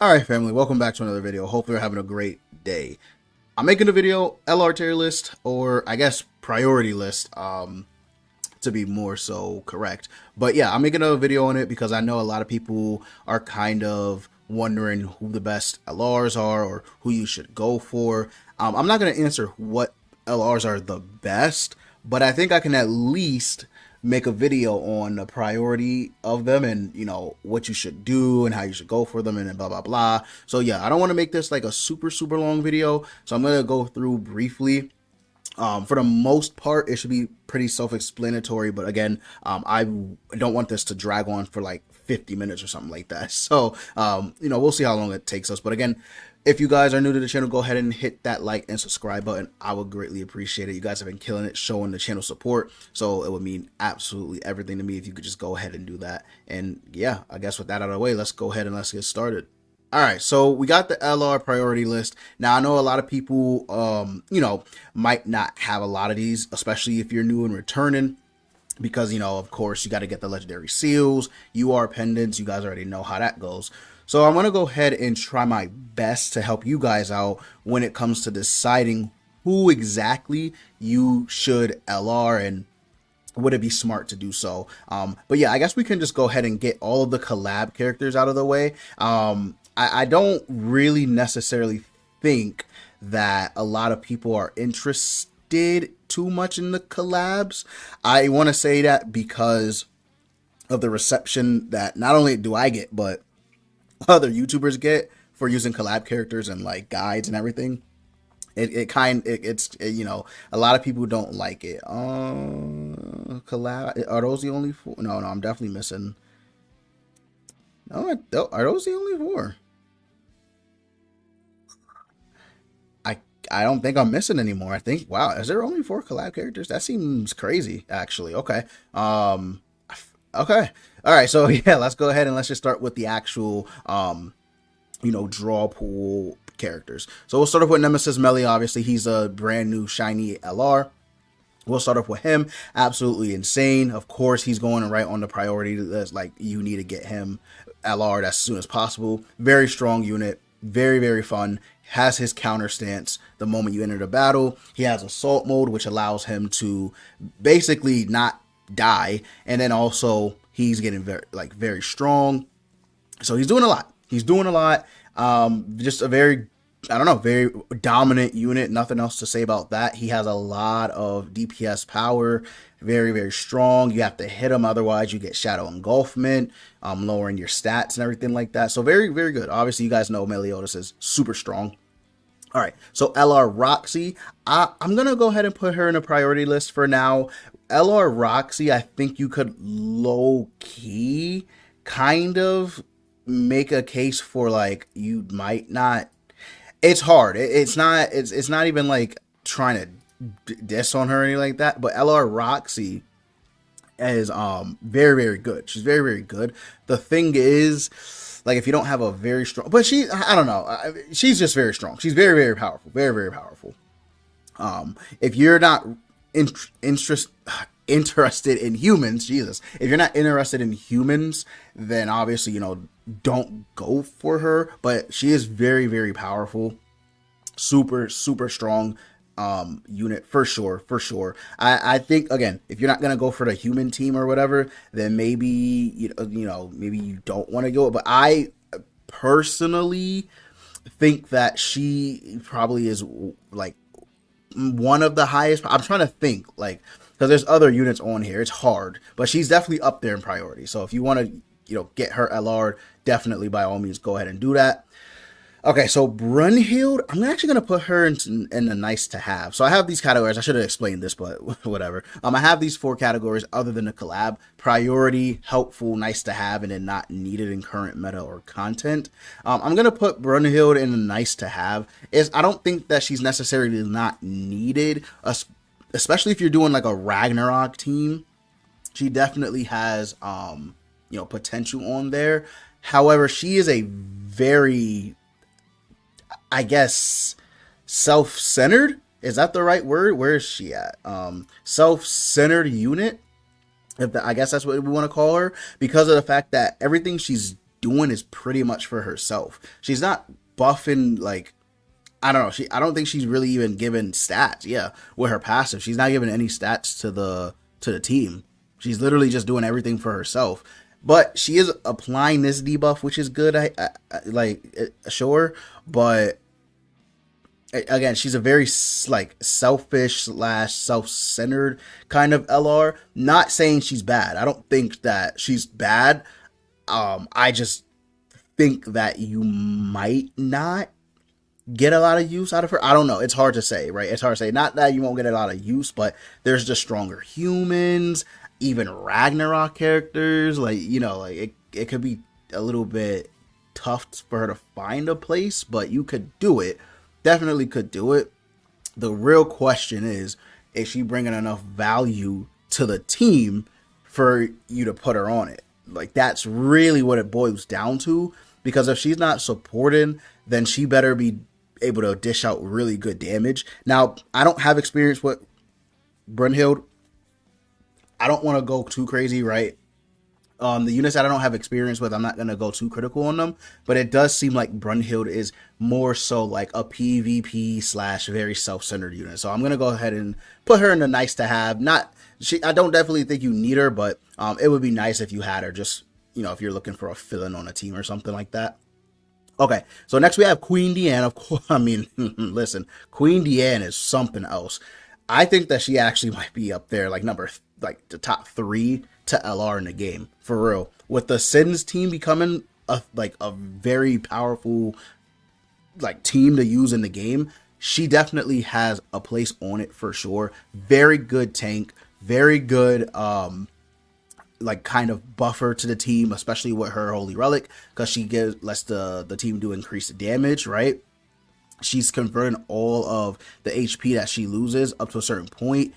Alright family, welcome back to another video. Hopefully you're having a great day. I'm making a video, LR tier list, or I guess priority list, to be more so correct. But yeah, I'm making a video on it because I know a lot of people are kind of wondering who the best LRs are or who you should go for. I'm not going to answer what LRs are the best, but I think I can at least make a video on the priority of them and, you know, what you should do and how you should go for them and blah, blah, blah. So yeah, I don't want to make this like a super long video. So I'm going to go through briefly. For the most part, it should be pretty self-explanatory. But again, I don't want this to drag on for like 50 minutes or something like that. So, you know, we'll see how long it takes us. But again, if you guys are new to the channel, go ahead and hit that like and subscribe button. I would greatly appreciate it. You guys have been killing it, showing the channel support. So it would mean absolutely everything to me if you could just go ahead and do that. And yeah, I guess with that out of the way, let's go ahead and let's get started. All right, so we got the LR priority list. Now, I know a lot of people, you know, might not have a lot of these, especially if you're new and returning, because, you know, of course, you got to get the legendary seals, UR pendants. You guys already know how that goes. So I'm going to go ahead and try my best to help you guys out when it comes to deciding who exactly you should LR and would it be smart to do so. But yeah, I guess we can just go ahead and get all of the collab characters out of the way. I don't really necessarily think that a lot of people are interested too much in the collabs. I want to say that because of the reception that not only do I get, but other YouTubers get for using collab characters and like guides and everything. It's you know, a lot of people don't like it. Collab, are those the only four? No, I'm definitely missing. No, are those the only four? I don't think I'm missing anymore. I think, wow, is there only 4 collab characters? That seems crazy, actually. Okay. Okay. All right. So yeah, let's go ahead and let's just start with the actual, you know, draw pool characters. So we'll start off with Nemesis Meliodas. Obviously, he's a brand new shiny LR. We'll start off with him. Absolutely insane. Of course, he's going right on the priority list. Like, you need to get him LR'd as soon as possible. Very strong unit. Very fun. Has his counter stance the moment you enter the battle. He has assault mode, which allows him to basically not die. And then also he's getting very strong. So he's doing a lot. Just a very, I don't know, very dominant unit. Nothing else to say about that. He has a lot of DPS power. Very strong. You have to hit him, otherwise you get shadow engulfment, lowering your stats and everything like that. So very good. Obviously, you guys know Meliodas is super strong. All right, so LR Roxy, I'm gonna go ahead and put her in a priority list for now. LR Roxy, I think you could low key kind of make a case for like you might not. It's hard. It's not even like trying to diss on her or anything like that, but LR Roxy is very good. She's very good. The thing is, like, if you don't have a very strong, but I don't know, she's just very strong. She's very powerful. Very powerful. If you're not interested in humans, Jesus, if you're not interested in humans, then obviously, you know, don't go for her. But she is very powerful. Super strong unit for sure. I think, again, if you're not gonna go for the human team or whatever, then maybe you know maybe you don't want to go. But I personally think that she probably is like one of the highest. I'm trying to think, like, because there's other units on here. It's hard, but she's definitely up there in priority. So if you want to, you know, get her LR, definitely by all means go ahead and do that. Okay, so Brunhild, I'm actually going to put her in a nice to have. So I have these categories. I should have explained this, but whatever. I have these 4 categories other than the collab: priority, helpful, nice to have, and then not needed in current meta or content. I'm going to put Brunhild in a nice to have. I don't think that she's necessarily not needed, especially if you're doing like a Ragnarok team. She definitely has, you know, potential on there. However, she is a very, I guess, self-centered. Is that the right word? Where is she at? Self-centered unit. I guess that's what we want to call her, because of the fact that everything she's doing is pretty much for herself. She's not buffing, like, I don't know. I don't think she's really even given stats. Yeah, with her passive, she's not giving any stats to the team. She's literally just doing everything for herself. But she is applying this debuff, which is good. Sure, but again, she's a very like selfish / self-centered kind of LR. Not saying she's bad. I don't think that she's bad. I just think that you might not get a lot of use out of her. I don't know. It's hard to say, right? It's hard to say. Not that you won't get a lot of use, but there's just stronger humans, even Ragnarok characters. Like, you know, like it could be a little bit tough for her to find a place, but you could do it. Definitely could do it. The real question is she bringing enough value to the team for you to put her on it? Like, that's really what it boils down to. Because if she's not supporting, then she better be able to dish out really good damage. Now, I don't have experience with Brunhild. I don't want to go too crazy, right? The units that I don't have experience with, I'm not going to go too critical on them. But it does seem like Brunhild is more so like a PvP / very self-centered unit. So I'm going to go ahead and put her in the nice to have. I don't definitely think you need her, but it would be nice if you had her, just, you know, if you're looking for a fill-in on a team or something like that. Okay, so next we have Queen Diane. Of course, I mean, listen, Queen Diane is something else. I think that she actually might be up there, like the top 3 to LR in the game, for real. With the Sins team becoming a very powerful like team to use in the game, she definitely has a place on it for sure. Very good tank, very good like kind of buffer to the team, especially with her Holy Relic, because she lets the team do increased damage, right? She's converting all of the HP that she loses up to a certain point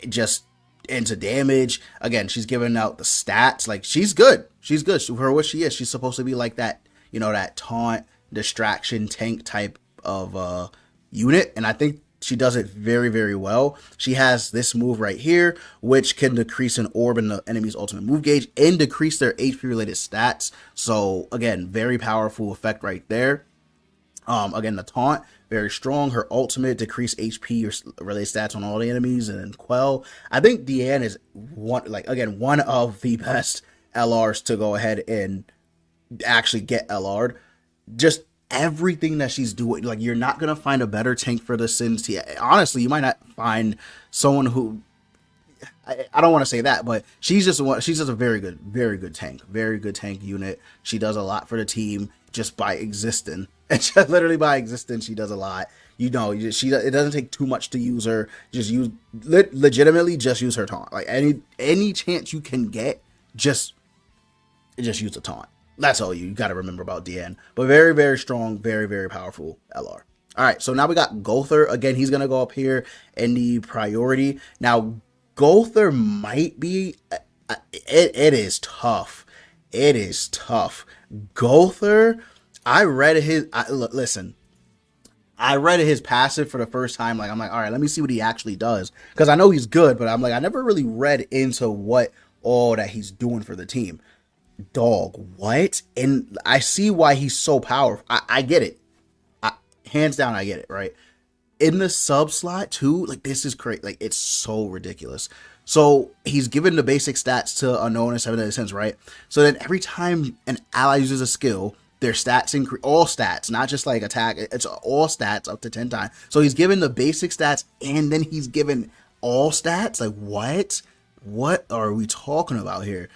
just into damage. Again, she's giving out the stats. Like, she's good. She's good for what she is. She's supposed to be like that, you know, that taunt, distraction, tank type of unit. And I think she does it very, very well. She has this move right here, which can decrease an orb in the enemy's ultimate move gauge and decrease their HP related stats. So again, very powerful effect right there. Again, the taunt, very strong. Her ultimate, decrease HP or related stats on all the enemies, and then quell. I think Diane is one of the best LRs to go ahead and actually get LR'd. Just everything that she's doing, like, you're not gonna find a better tank for the Sins team. Honestly, you might not find someone who, I don't want to say that, but she's just a very good tank unit. She does a lot for the team just by existing. And just literally by existence, she does a lot. You know, it doesn't take too much to use her. Legitimately just use her taunt. Like, any chance you can get, just use the taunt. That's all you got to remember about Diane. But very, very strong, very, very powerful LR. All right, so now we got Gowther. Again, he's going to go up here in the priority. Now, Gowther might be, it is tough. It is tough. Gowther, I read his passive for the first time. Like, I'm like, all right, let me see what he actually does. Because I know he's good, but I'm like, I never really read into what all that he's doing for the team. Dog, what? And I see why he's so powerful. I get it. Hands down, I get it, right? In the sub slot too, like, this is crazy. Like, it's so ridiculous. So he's given the basic stats to Unknown and 7 Sense, right? So then every time an ally uses a skill, their stats increase, all stats, not just like attack. It's all stats up to 10 times. So he's given the basic stats and then he's given all stats. Like, what? What are we talking about here?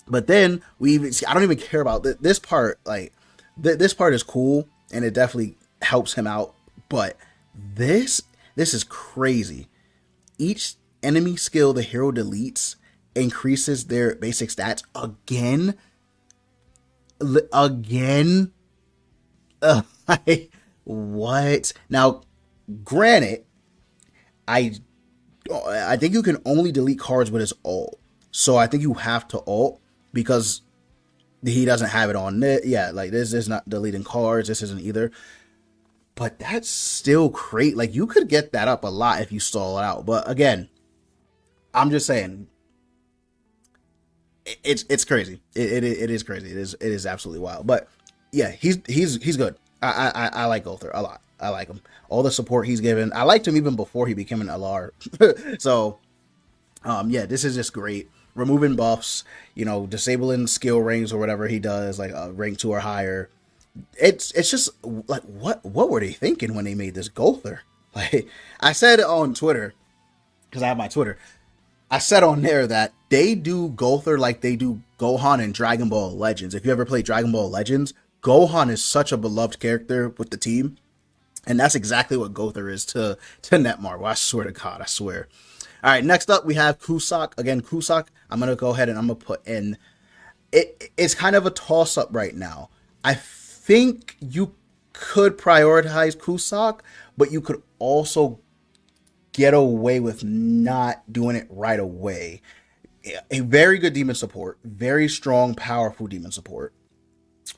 But then I don't even care about this part. Like, this part is cool and it definitely helps him out. But this is crazy. Each enemy skill the hero deletes increases their basic stats again. What? Now, granted, I think you can only delete cards with his ult. So I think you have to ult because he doesn't have it on it. Yeah, like, this is not deleting cards. This isn't either. But that's still great. Like, you could get that up a lot if you stall it out. But again, I'm just saying, it's crazy. It is crazy. It is absolutely wild. But yeah, he's good. I like Gowther a lot. I like him. All the support he's given. I liked him even before he became an LR. So yeah, this is just great. Removing buffs, you know, disabling skill ranks or whatever he does, like rank 2 or higher. It's just like what were they thinking when they made this Gowther? Like I said on Twitter, because I have my Twitter, I said on there that they do Gowther like they do Gohan in Dragon Ball Legends. If you ever played Dragon Ball Legends, Gohan is such a beloved character with the team, and that's exactly what Gowther is to Netmarble. I swear to God, I swear. All right, next up we have Cusack. Again, Cusack, I'm going to go ahead and I'm going to put in... It's kind of a toss-up right now. I think you could prioritize Cusack, but you could also get away with not doing it right away. A very good demon support. Very strong, powerful demon support.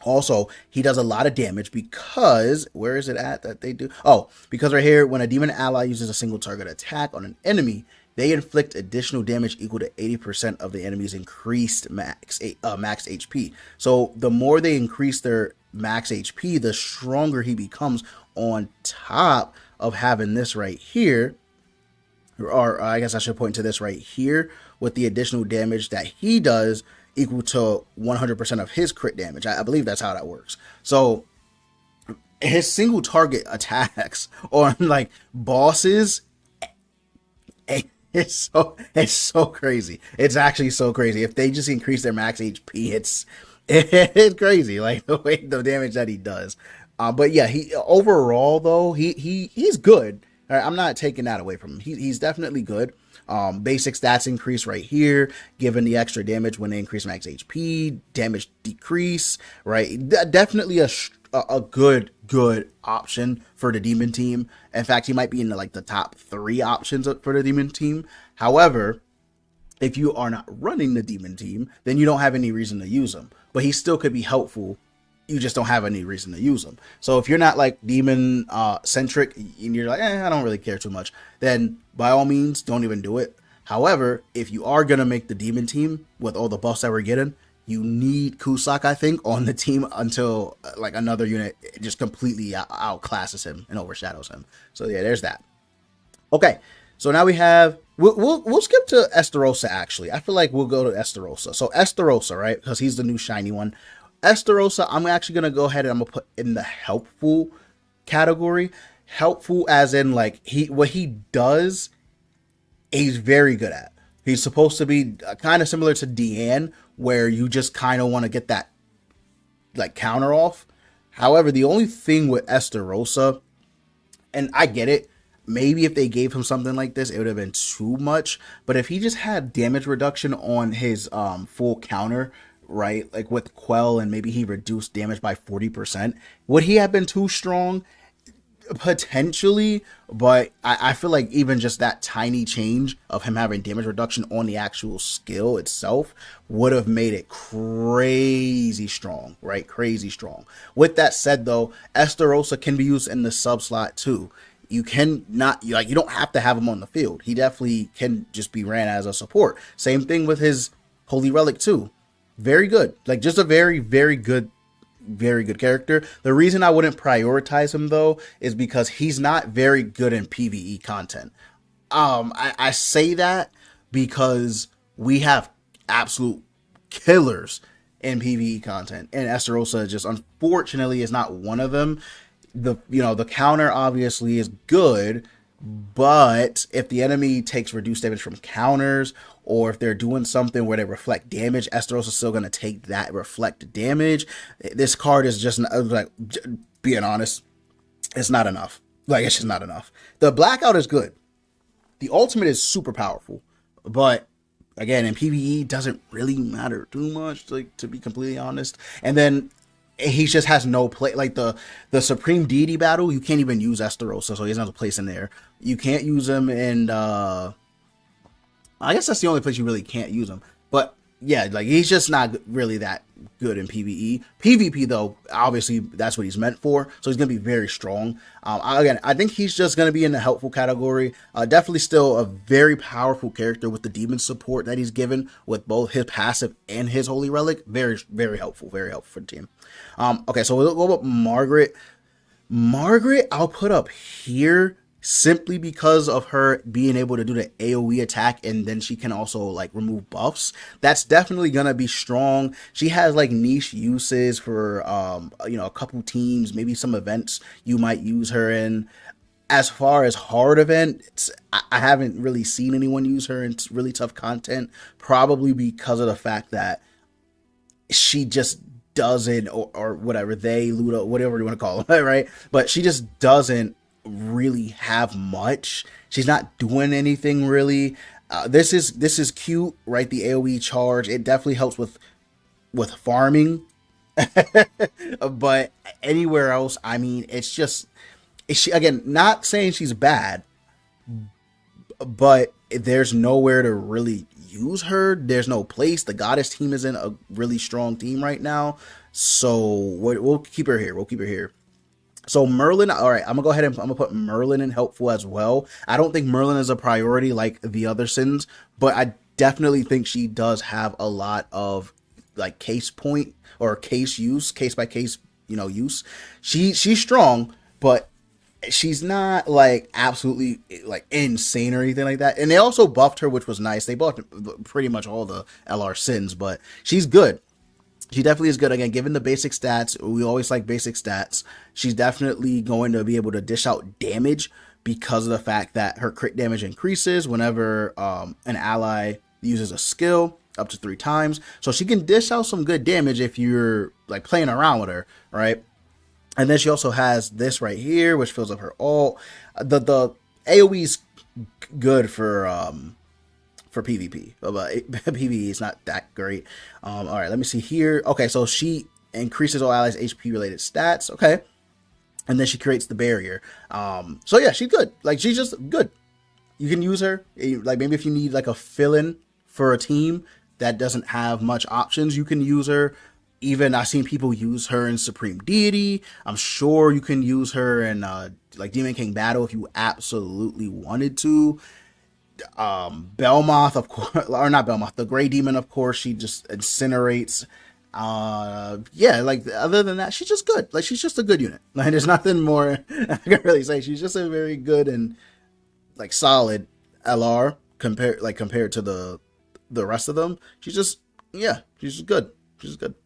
Also, he does a lot of damage because, where is it at that they do? Oh, because right here, when a demon ally uses a single target attack on an enemy, they inflict additional damage equal to 80% of the enemy's increased max HP. So the more they increase their max HP, the stronger he becomes, on top of having this right here, or I guess I should point to this right here, with the additional damage that he does equal to 100% of his crit damage. I believe that's how that works. So his single target attacks on like bosses, it's so crazy. It's actually so crazy. If they just increase their max HP, it's crazy, like the way the damage that he does. But yeah, he overall though he's good. All right, I'm not taking that away from him. He's definitely good. Basic stats increase right here, given the extra damage when they increase max HP, damage decrease, right? Definitely a good option for the demon team. In fact, he might be in the top 3 options for the demon team. However, if you are not running the demon team, then you don't have any reason to use him. But he still could be helpful. You just don't have any reason to use them. So if you're not like demon centric and you're like, I don't really care too much, then by all means, don't even do it. However, if you are going to make the demon team with all the buffs that we're getting, you need Cusack, I think, on the team until like another unit just completely outclasses him and overshadows him. So yeah, there's that. Okay, so now we have, we'll skip to Estarossa actually. I feel like we'll go to Estarossa. So Estarossa, right? Because he's the new shiny one. Estarossa, I'm actually going to go ahead and I'm going to put in the helpful category. Helpful as in like what he does, he's very good at. He's supposed to be kind of similar to Diane, where you just kind of want to get that like counter off. However, the only thing with Estarossa, and I get it, maybe if they gave him something like this, it would have been too much. But if he just had damage reduction on his full counter, right, like with Quell, and maybe he reduced damage by 40%, would he have been too strong? Potentially, but I feel like even just that tiny change of him having damage reduction on the actual skill itself would have made it crazy strong, right? Crazy strong. With that said though, Estarossa can be used in the sub slot too. You can not, like, you don't have to have him on the field. He definitely can just be ran as a support. Same thing with his Holy Relic too. Very good. Like, just a very, very good character. The reason I wouldn't prioritize him though is because he's not very good in PvE content. I say that because we have absolute killers in PvE content, and Estarossa just unfortunately is not one of them. The counter obviously is good, but if the enemy takes reduced damage from counters, or if they're doing something where they reflect damage, Estarossa is still going to take that reflect damage. This card is just, like, being honest, it's not enough. Like, it's just not enough. The Blackout is good. The ultimate is super powerful. But, again, in PvE, doesn't really matter too much, like, to be completely honest. And then he just has no play. Like, the Supreme Deity battle, you can't even use Estarossa, so he doesn't have a place in there. You can't use him in... I guess that's the only place you really can't use him. But yeah, like, he's just not really that good in PvE. PvP though, obviously that's what he's meant for, so he's gonna be very strong. Again, I think he's just gonna be in the helpful category. Definitely still a very powerful character with the demon support that he's given with both his passive and his holy relic. Very, very helpful for the team. Okay, so we'll go with Margaret. Margaret, I'll put up here simply because of her being able to do the AoE attack, and then she can also like remove buffs. That's definitely gonna be strong. She has like niche uses for a couple teams, maybe some events you might use her in. As far as hard events, I haven't really seen anyone use her in really tough content, probably because of the fact that she just doesn't, or whatever, Ludo, whatever you want to call it, right? But she just doesn't really have much. She's not doing anything really. This is cute, right? The AoE charge, it definitely helps with farming. But anywhere else, I mean, it's just, again, not saying she's bad, but there's nowhere to really use her. There's no place. The goddess team is in a really strong team right now, so we'll keep her here. We'll keep her here. So Merlin, all right, I'm gonna go ahead and I'm gonna put Merlin in helpful as well. I don't think Merlin is a priority like the other sins, but I definitely think she does have a lot of like case point or case by case, use. She's strong, but she's not like absolutely like insane or anything like that. And they also buffed her, which was nice. They buffed pretty much all the LR sins, but she's good. She definitely is good. Again, given the basic stats, we always like basic stats. She's definitely going to be able to dish out damage because of the fact that her crit damage increases whenever an ally uses a skill up to 3 times. So she can dish out some good damage if you're like playing around with her, right? And then she also has this right here, which fills up her ult. The AoE's good for PvP, but PvE is not that great. All right, let me see here. Okay, so she increases all allies' HP related stats. Okay, and then she creates the barrier. So yeah, she's good. Like, she's just good. You can use her. Like, maybe if you need like a fill-in for a team that doesn't have much options, you can use her. Even I've seen people use her in Supreme Deity. I'm sure you can use her in like Demon King Battle if you absolutely wanted to. Belmoth, of course, or not Belmoth, the Gray Demon, of course, she just incinerates. Yeah, like other than that, she's just good. Like, she's just a good unit. Like, there's nothing more I can really say. She's just a very good and like solid LR compared to the rest of them. She's just, yeah, she's just good. She's good.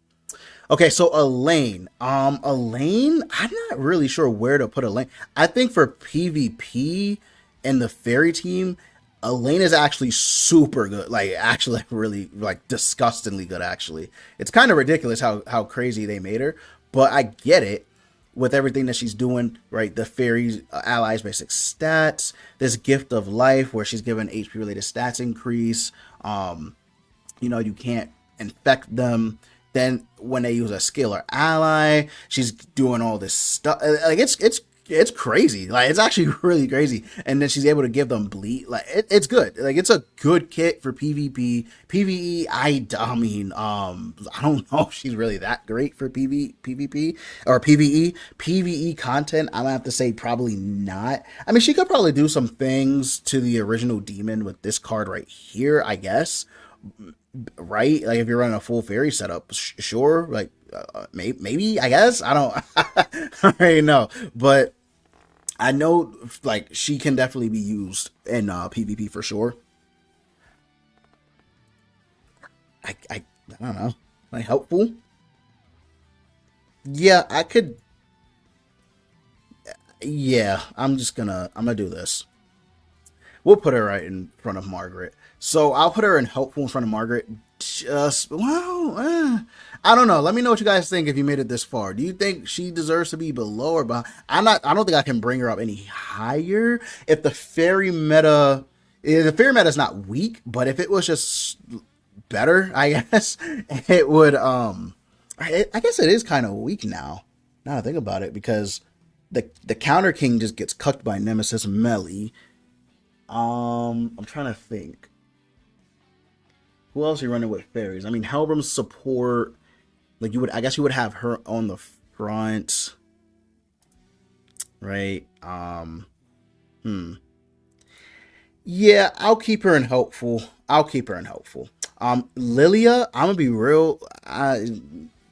Okay, so Elaine. Elaine, I'm not really sure where to put Elaine. I think for PvP and the fairy team, Elaine is actually super good. Like, actually really like disgustingly good, actually. It's kind of ridiculous how crazy they made her, but I get it with everything that she's doing, right? The fairies allies basic stats, this gift of life where she's given HP related stats increase. You can't infect them. Then when they use a skill or ally, she's doing all this stuff. Like, it's crazy. Like, it's actually really crazy. And then she's able to give them bleed. Like, it's good. Like, it's a good kit for PvP. PvE, I mean, I don't know if she's really that great for PvP or PvE. PvE content, I'm gonna have to say probably not. I mean, she could probably do some things to the original demon with this card right here, I guess. Right? Like, if you're running a full fairy setup, sure. Like, maybe, I guess. I don't I don't know. But I know, like, she can definitely be used in PvP for sure. I don't know. Like, helpful? Yeah, I could. Yeah, I'm gonna do this. We'll put her right in front of Margaret. So I'll put her in helpful in front of Margaret. I don't know. Let me know what you guys think if you made it this far. Do you think she deserves to be below or behind? I don't think I can bring her up any higher. If the fairy meta is not weak, but if it was just better, I guess it would. I guess it is kind of weak now. Now I think about it, because the counter king just gets cucked by Nemesis Meliodas. I'm trying to think. Who else are you running with fairies? I mean, Helbram's support Like you would, I guess you would have her on the front, right? Yeah, I'll keep her in helpful. I'll keep her in helpful. Lilia, I'm gonna be real.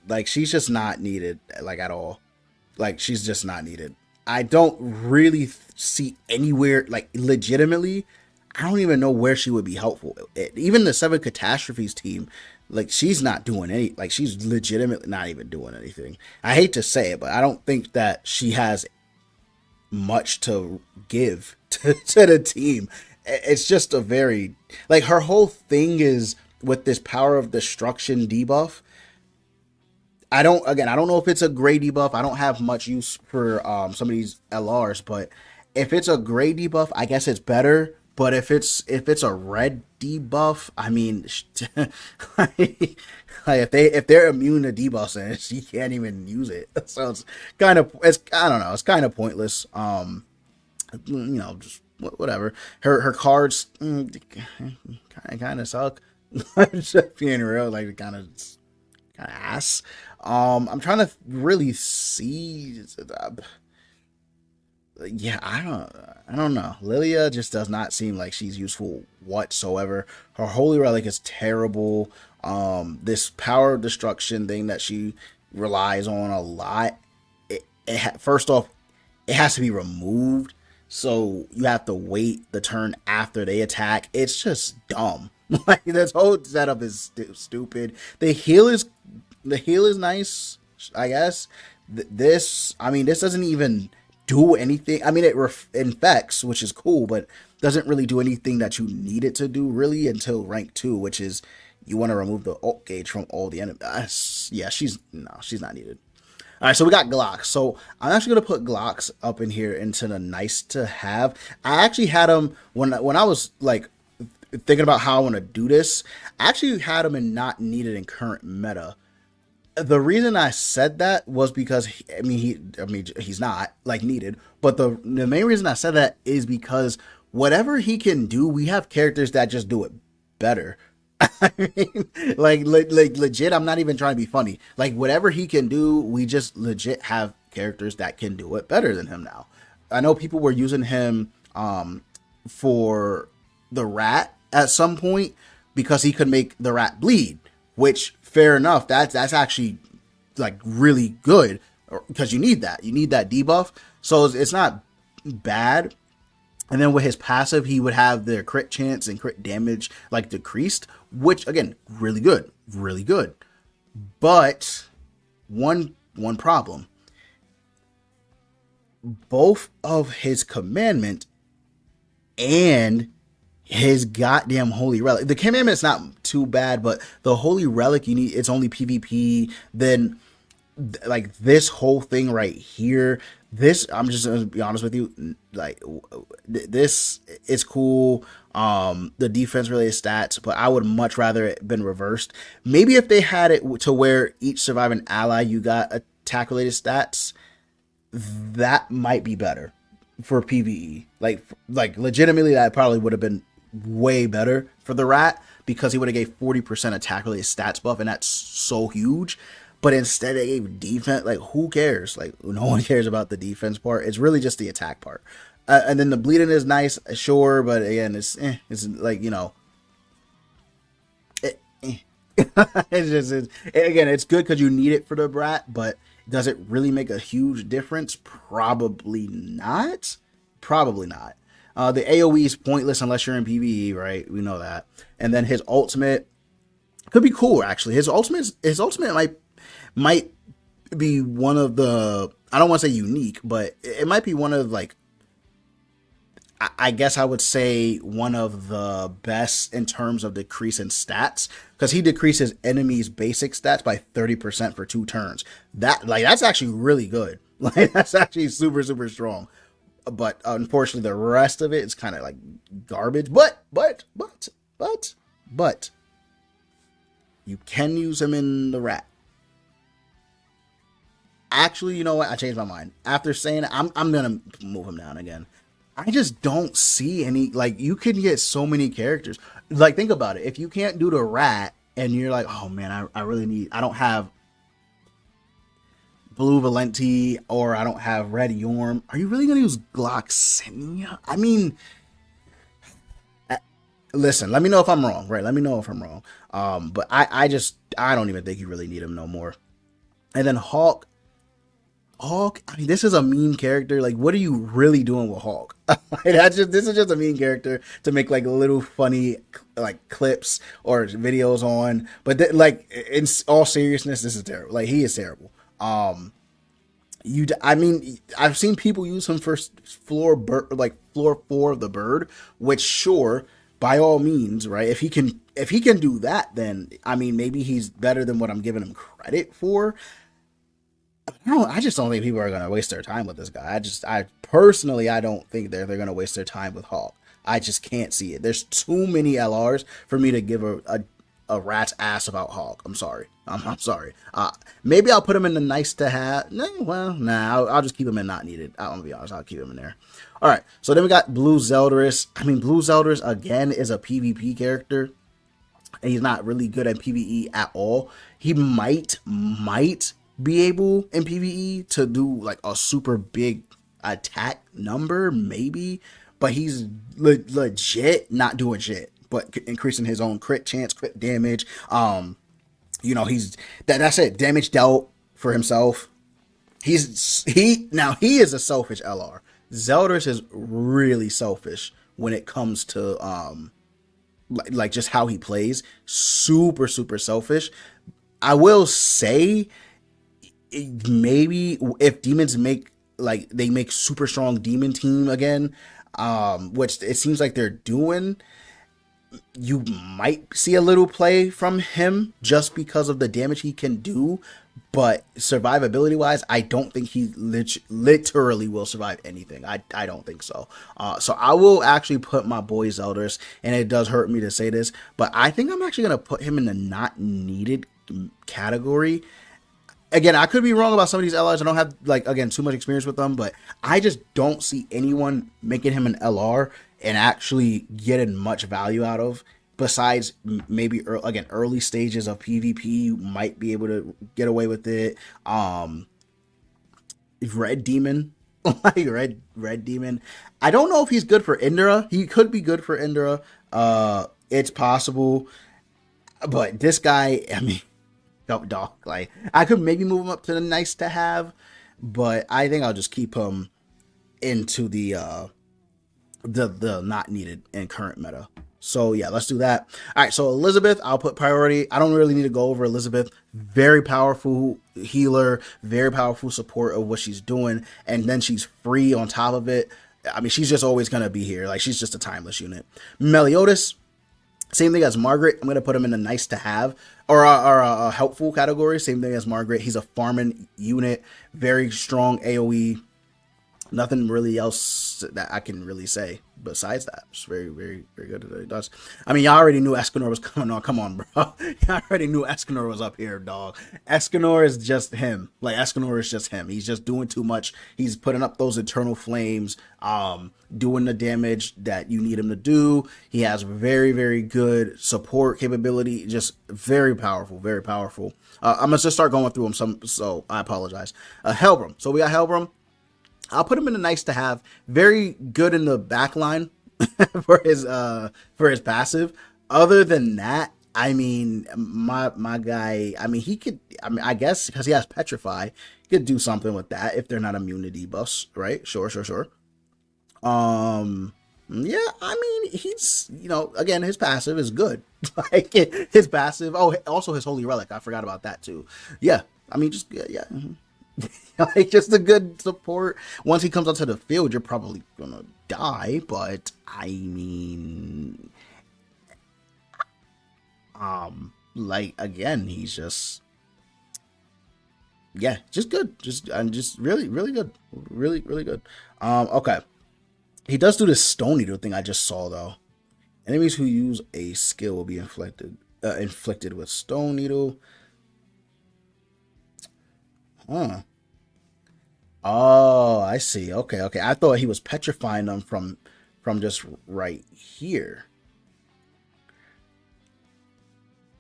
Like she's just not needed, like at all. Like she's just not needed. I don't really see anywhere, like legitimately. I don't even know where she would be helpful. Even the Seven Catastrophes team, like she's not doing any. Like she's legitimately not even doing anything. I hate to say it, but I don't think that she has much to give to the team. It's just a very, like, her whole thing is with this power of destruction debuff. I don't know if it's a gray debuff. I don't have much use for some of these LRs, but if it's a gray debuff, I guess it's better. But if it's a red debuff, I mean, like if they're immune to debuffs, and she can't even use it, so it's I don't know, it's kind of pointless. Just whatever. Her cards kind of suck. Just being real, like kind of ass. I'm trying to really see. Yeah, I don't know. Lilia just does not seem like she's useful whatsoever. Her holy relic is terrible. This power of destruction thing that she relies on a lot. First off, it has to be removed, so you have to wait the turn after they attack. It's just dumb. Like this whole setup is stupid. The heal is nice, I guess. This doesn't even do anything. I mean, it infects, which is cool, but doesn't really do anything that you need it to do really until rank 2, which is you want to remove the ult gauge from all the enemies. Yeah, she's not needed. All right, so we got Glocks. So I'm actually gonna put Glocks up in here into the nice to have. I actually had them when I was like thinking about how I want to do this. I actually had them in not needed in current meta. The reason I said that was because he's not like needed, but the main reason I said that is because whatever he can do, we have characters that just do it better. I mean, like legit, I'm not even trying to be funny. Like whatever he can do, we just legit have characters that can do it better than him now. I know people were using him for the rat at some point because he could make the rat bleed, which fair enough. That's actually like really good because you need that debuff. So it's not bad. And then with his passive, he would have the crit chance and crit damage like decreased, which again, really good. But one problem. Both of his commandment and his goddamn holy relic. The commandment's not too bad, but the holy relic, it's only PvP. Then like this whole thing right here, this, I'm just gonna be honest with you, like this is cool. The defense related stats, but I would much rather it been reversed. Maybe if they had it to where each surviving ally you got attack related stats, that might be better for PvE. Like legitimately, that probably would have been way better for the rat because he would have gave 40% attack related stats buff, and that's so huge. But instead they gave defense. Like who cares? Like no one cares about the defense part. It's really just the attack part. And then the bleeding is nice, sure, but again, it's like, you know, it's good because you need it for the brat, but does it really make a huge difference? Probably not. The AoE is pointless unless you're in PvE, right? We know that. And then his ultimate could be cool, actually. His ultimate might be one of the, I don't want to say unique, but it might be one of, like, I guess I would say one of the best in terms of decrease in stats, because he decreases enemies' basic stats by 30% for 2 turns. That's actually really good. Like that's actually super, super strong. But unfortunately, the rest of it is kind of like garbage. But you can use him in the rat. Actually, you know what? I changed my mind. After saying it, I'm gonna move him down again. I just don't see any, like, you can get so many characters. Like, think about it. If you can't do the rat and you're like, oh man, I really need, I don't have blue Valenti or I don't have red Yorm, are you really gonna use Gloxinia? I mean, listen, let me know if I'm wrong, right? Let me know if I'm wrong. But I don't even think you really need him no more. And then Hulk, I mean, this is a meme character. Like, what are you really doing with Hulk? This is just a meme character to make like little funny like clips or videos on. But like, in all seriousness, this is terrible. Like, he is terrible. I mean, I've seen people use him for floor 4 of the bird, which sure, by all means, right? If he can do that, then I mean, maybe he's better than what I'm giving him credit for. I just don't think people are gonna waste their time with this guy. I personally, I don't think they're gonna waste their time with Hulk. I just can't see it. There's too many LRs for me to give a rat's ass about Hulk. I'm sorry. I'm sorry. Maybe I'll put him in the nice to have. I'll just keep him in not needed. I'm gonna be honest. I'll keep him in there. All right. So then we got Blue Zeldris. I mean, Blue Zeldris again is a PvP character. And he's not really good at PvE at all. He might be able in PvE to do like a super big attack number, maybe, but he's legit not doing shit, but increasing his own crit chance, crit damage. You know, that's it. Damage dealt for himself. He is a selfish LR. Zeldris is really selfish when it comes to like just how he plays. Super selfish. I will say, maybe if demons make super strong demon team again, which it seems like they're doing, you might see a little play from him just because of the damage he can do. But survivability wise, I don't think he literally will survive anything. I don't think so. So I will actually put my boy Zeldris, and it does hurt me to say this, but I think I'm actually going to put him in the not needed category. Again, I could be wrong about some of these LRs. I don't have, like, again, too much experience with them, but I just don't see anyone making him an LR and actually getting much value out of, besides maybe, again, early stages of PvP. You might be able to get away with it. Red Demon. Like, Red Demon. I don't know if he's good for Indra. He could be good for Indra. It's possible. But this guy, I mean, dog. Like, I could maybe move him up to the nice to have, but I think I'll just keep him into the not needed in current meta. So yeah, let's do that. All right, so Elizabeth, I'll put priority. I don't really need to go over Elizabeth. Very powerful healer, very powerful support of what she's doing, and then she's free on top of it. I mean, she's just always gonna be here. Like, she's just a timeless unit. Meliodas, same thing as Margaret. I'm gonna put him in a nice to have or a helpful category. Same thing as Margaret. He's a farming unit, very strong AOE. Nothing really else that I can really say besides that. It's very good at what he does. I mean, y'all already knew Escanor was coming on. Come on, bro. Y'all already knew Escanor was up here, dog. Escanor is just him. Like, Escanor is just him. He's just doing too much. He's putting up those eternal flames, doing the damage that you need him to do. He has very good support capability. Just very powerful, very powerful. I'm gonna just start going through them. So I apologize. Helbram. So we got Helbram. I'll put him in a nice to have. Very good in the back line for his passive. Other than that, I mean, my guy, I mean, I guess because he has Petrify, he could do something with that if they're not immune to debuffs, right? Sure. Yeah, I mean, he's, again, his passive is good. Like, his passive, also his Holy Relic, I forgot about that too. Yeah, I mean, just, yeah. Like, just a good support. Once he comes onto the field, you're probably gonna die, but I mean, like, again, he's just, yeah, just good. Just really good. Really good. Okay. He does do this Stone Needle thing I just saw, though. Enemies who use a skill will be inflicted with Stone Needle. Huh. Oh, I see. Okay. I thought he was petrifying them from just right here.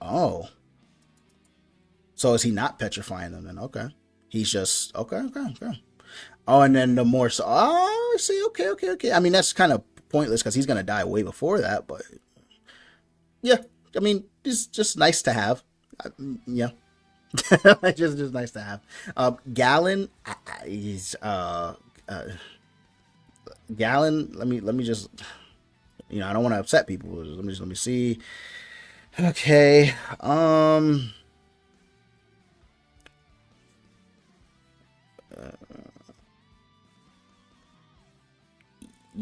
Oh. So is he not petrifying them then? Okay. He's just okay. Oh, and then the more so, oh, I see, okay. I mean, that's kind of pointless because he's gonna die way before that. But yeah, I mean, it's just nice to have. Yeah, just nice to have. Gallon, he's Gallon. Let me just, I don't want to upset people. Let me see. Okay.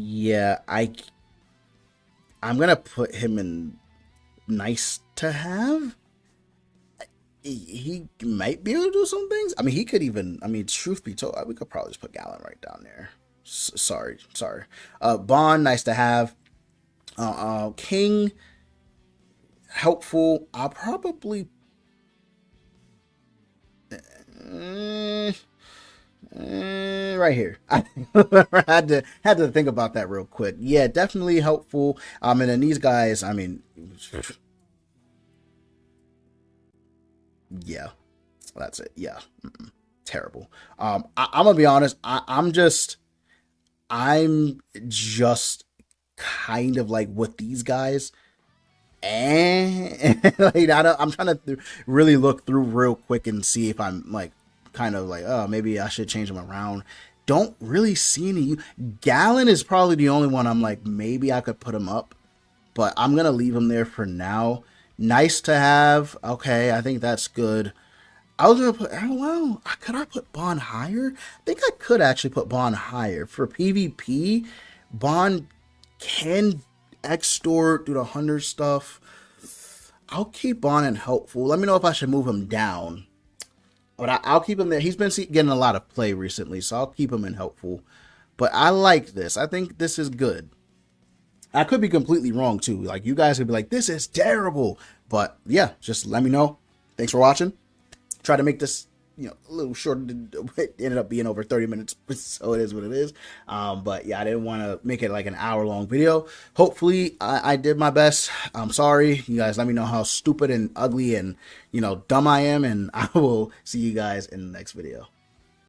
Yeah, I'm gonna put him in nice to have. He might be able to do some things. I mean, he could even. I mean, truth be told, we could probably just put Gallon right down there. Sorry. Bond, nice to have. King, helpful. I'll probably. Right here. I had to think about that real quick. Yeah, definitely helpful. And then these guys, I mean, yeah, that's it. Yeah, terrible. I'm gonna be honest. I'm just kind of like with these guys. And like, I'm trying to really look through real quick and see if I'm like kind of like, oh, maybe I should change them around. Don't really see any. Gallon is probably the only one I'm like, maybe I could put him up, but I'm gonna leave him there for now. Nice to have. Okay, I think that's good. I was gonna put, oh, well, could I put Bond higher? I think I could actually put Bond higher. For PvP, Bond can extort, do the 100 stuff. I'll keep Bond in helpful. Let me know if I should move him down. But I'll keep him there. He's been getting a lot of play recently, so I'll keep him in helpful. But I like this. I think this is good. I could be completely wrong, too. Like, you guys could be like, this is terrible. But, yeah, just let me know. Thanks for watching. Try to make this, a little shorter. It ended up being over 30 minutes, so it is what it is. But, yeah, I didn't want to make it like an hour-long video. Hopefully, I did my best. I'm sorry. You guys let me know how stupid and ugly and, dumb I am, and I will see you guys in the next video.